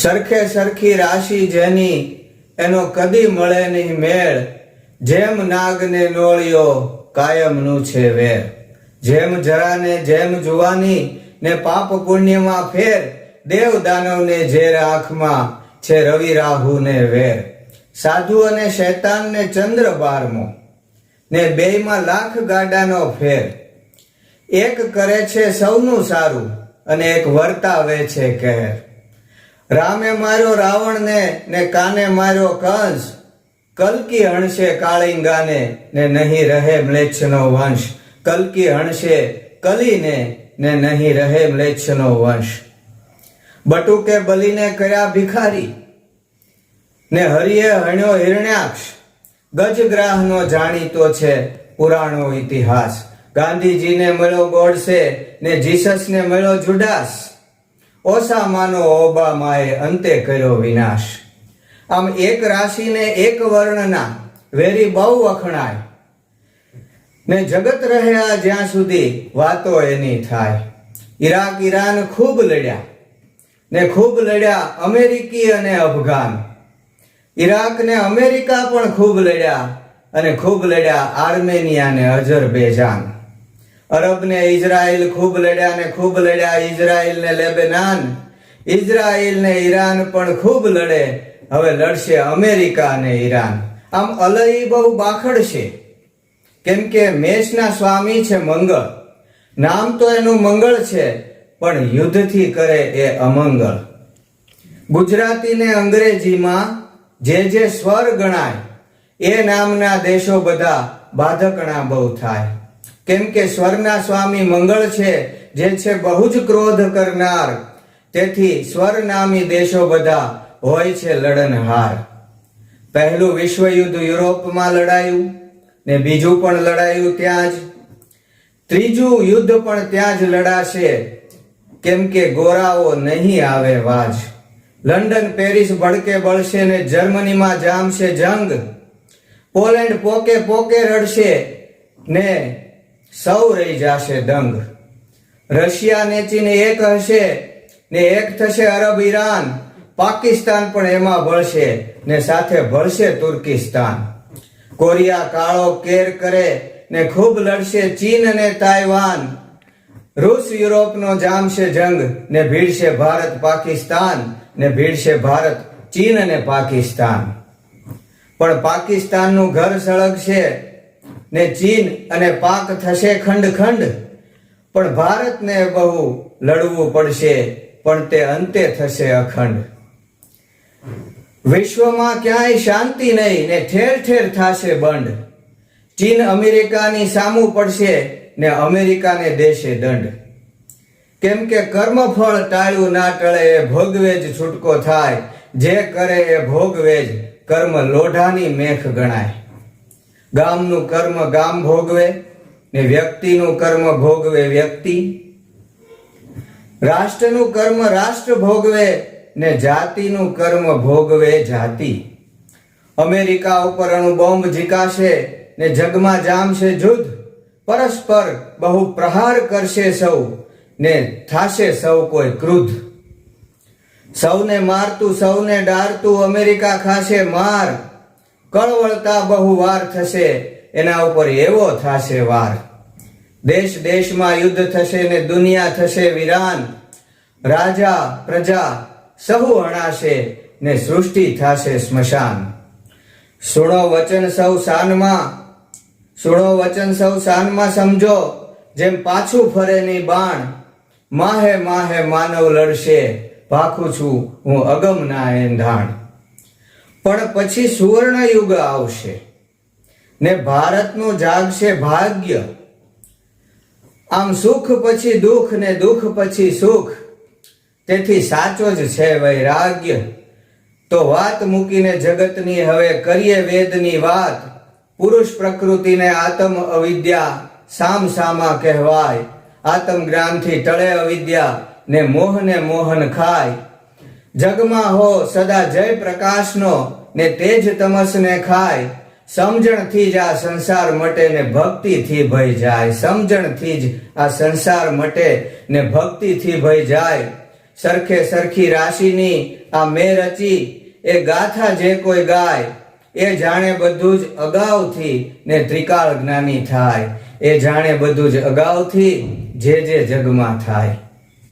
સરખે સરખી રાશિ જેની એનો કદી મળે નહીં મેળ, જેમ નાગને નોળિયો કાયમનું છે વેર. જેમ જરાને જેમ જુવાની ને પાપ પુણ્યમાં ફેર, દેવ દાનવને ઝેર આંખમાં છે રવિ રાહુ ને વેર. સાધુ અને શૈતાનને ચંદ્ર 12મો ને બેયમાં લાખ ગાડાનો ફેર. એક કરે છે સૌનું સારું અને એક વર્તાવે છે કહેર. રામે માર્યો રાવણને ને કાને માર્યો કંસ, કલ્કી હણશે કાળિંગાને ને નહીં રહે મ્લેચ્છનો વંશ. કલ્કી હણશે કલીને ને નહીં રહે મ્લેચ્છનો વંશ. બટુકે બલીને કર્યા ભિખારી ને હરિએ હણ્યો હિરણ્યાક્ષ. ગજગ્રાહનો જાણીતો છે પુરાણો ઇતિહાસ. ગાંધીજીને મળ્યો ગોડસે ને જીસસને મળ્યો જુડાસ. ઓસામાનો ઓબામાએ અંતે કર્યો વિનાશ. આમ એક રાશિને એક વર્ણના વેરી બહુ વખણાય ને જગત રહ્યા જ્યાં સુધી વાતો એની થાય. ઈરાક ઈરાન ખૂબ લડ્યા ને ખૂબ લડ્યા અમેરિકી અને અફઘાન. ઈરાક ને અમેરિકા પણ ખૂબ લડ્યા અને ખૂબ લડ્યા આર્મેનિયા ને અઝરબૈજાન. અરબ ને ઇઝરાયલ ખૂબ લડ્યા ને ખૂબ લડ્યા ઇઝરાયલ ને લેબેનાન. ઇઝરાયલ ને ઈરાન પણ ખૂબ લડે, હવે લડશે અમેરિકા અને ઈરાન. આમ અલય બહુ બાખડ છે, કેમ કે મેષના સ્વામી છે મંગળ. નામ તો એનું મંગળ છે, પણ યુદ્ધથી કરે એ અમંગળ. ગુજરાતી ને અંગ્રેજીમાં જે સ્વર ગણાય એ નામના દેશો બધા બાધકણા બહુ થાય. કેમ કે સ્વરના સ્વામી મંગળ છે, જે છે બહુ જ ક્રોધ કરનાર. તેથી સ્વર નામી દેશો બધા હોય છે લડનહાર. પહેલું વિશ્વયુદ્ધ યુરોપમાં લડાયું ને બીજું પણ લડાયું ત્યાં જ. ત્રીજું યુદ્ધ પણ ત્યાં જ લડાશે, કેમ કે ગોરાઓ નહીં આવે વાજ. લંડન પેરિસ ભડકે બળશે ને જર્મનીમાં જામશે જંગ. પોલેન્ડ પોકે પોકે રડશે ને સૌ રહી જશે દંગ. રશિયા ને ચીન એક હશે ને એક થશે અરબ ઈરાન. પાકિસ્તાન પણ એમાં ભળશે ને સાથે ભળશે તુર્કિસ્તાન. કોરિયા કાળો કેર કરે ને ખૂબ લડશે ચીન ને તાઇવાન. રૂસ યુરોપનો જામશે જંગ ને ભીડશે ભારત પાકિસ્તાન ને ભીડશે ભારત ચીન અને પાકિસ્તાન. પણ પાકિસ્તાનનું ઘર સળગશે ને ચીન અને પાક થશે ખંડ ખંડ. પણ ભારતને બહુ લડવું પડશે, પણ તે અંતે થશે અખંડ. વિશ્વમાં ક્યાંય શાંતિ નહીં ને ઠેર ઠેર થશે બંડ. ચીન અમેરિકાની સામું પડશે ને અમેરિકાને દેશે દંડ. કેમ કે કર્મફળ ટાળ્યું ના ટળે એ ભોગવે જ છૂટકો થાય. જે કરે એ ભોગવે જ કર્મ લોઢાની મેખ ગણાય. ગામનું કર્મ ગામ ભોગવે ને વ્યક્તિનું કર્મ ભોગવે વ્યક્તિ. રાષ્ટ્રનું કર્મ રાષ્ટ્ર ભોગવે ને જાતિનું કર્મ ભોગવે જાતિ. અમેરિકા ઉપર અણુ બોમ્બ ઝીકાશે ને જગમાં જામશે જુદ્ધ. પરસ્પર બહુ પ્રહાર કરશે સૌ ને થાશે સૌ કોઈ ક્રુદ્ધ. સૌને મારતું સૌને ડારતું અમેરિકા ખાશે માર. કળવળતા બહુ વાર થશે એના ઉપર એવો થાશે વાર. દેશ દેશમાં યુદ્ધ થશે ને દુનિયા થશે વિરાન. રાજા પ્રજા સહુ હણાશે ને સૃષ્ટિ થાશે સ્મશાન. સુણો વચન સૌ શાનમાં, સુણો વચન સૌ શાનમાં સમજો. જેમ પાછું ફરે ની બાણ, માહે માહે માનવ લડશે. ભાખું છું હું અગમના એંધાણ. પણ પછી સુવર્ણ યુગ આવશે ને ભારતનું જાગશે ભાગ્ય. આમ સુખ પછી દુઃખ ને દુઃખ પછી સુખ. તેથી સાચો જ છે વૈરાગ્ય. તો વાત મૂકીને જગતની હવે કરીએ વેદની વાત. પુરુષ પ્રકૃતિને આત્મ અવિદ્યા સામ સામા કહેવાય. આત્મ જ્ઞાનથી ટળે અવિદ્યા ને મોહને મોહન ખાય. જગમાં હો સદા જય પ્રકાશનો ને તેજ તમસને ખાય. સમજણથી જ આ સંસાર મટે ને ભક્તિથી ભય જાય. સમજણથી જ આ સંસાર મટે ને ભક્તિથી ભય જાય. સરખે સરખી રાશિની આ મેં રચી એ ગાથા જે કોઈ ગાય એ જાણે બધું જ અગાઉથી ને ત્રિકાળ જ્ઞાની થાય. એ જાણે બધું જ અગાઉથી જે જગમાં થાય.